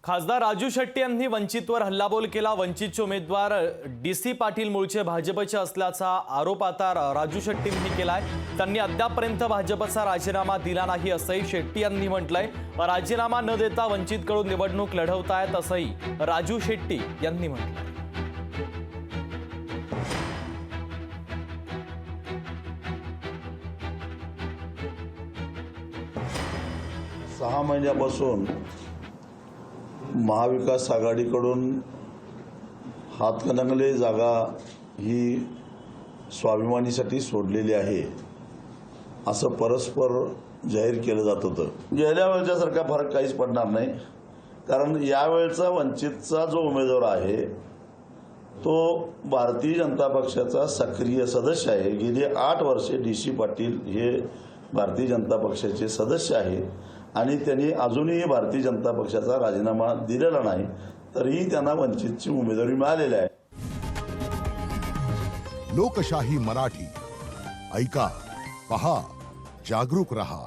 खासदार राजू शेट्टी यांनी वंचितवर हल्लाबोल केला। वंचितचे उमेदवार DC पाटील मूळचे भाजपचे असल्याचा आरोप आता राजू शेट्टींनी केलाय। त्यांनी अद्यापपर्यंत भाजपचा राजीनामा दिला नाही असंही शेट्टी यांनी म्हटलंय। राजीनामा न देता वंचितकडून निवडणूक लढवतायत असंही राजू शेट्टी यांनी म्हटलंय। 6 महिन्यापासून महाविकास आघाडीकडून हातकणंगले जागा ही स्वाभिमानीसाठी सोडलेली आहे असं परस्पर जाहीर केलं जात होतं। गेल्या वेळच्यासारखा फरक काहीच पडणार नाही, कारण यावेळचा वंचितचा जो उमेदवार आहे तो भारतीय जनता पक्षाचा सक्रिय सदस्य आहे। गेली 8 वर्षे DC पाटील हे भारतीय जनता पक्षाचे सदस्य आहे आणि त्यांनी अजूनही भारतीय जनता पक्षाचा राजीनामा दिलेला नाही, तरीही त्यांना वंचितची उमेदवारी मिळालेली आहे। लोकशाही मराठी ऐका, पहा, जागरूक रहा।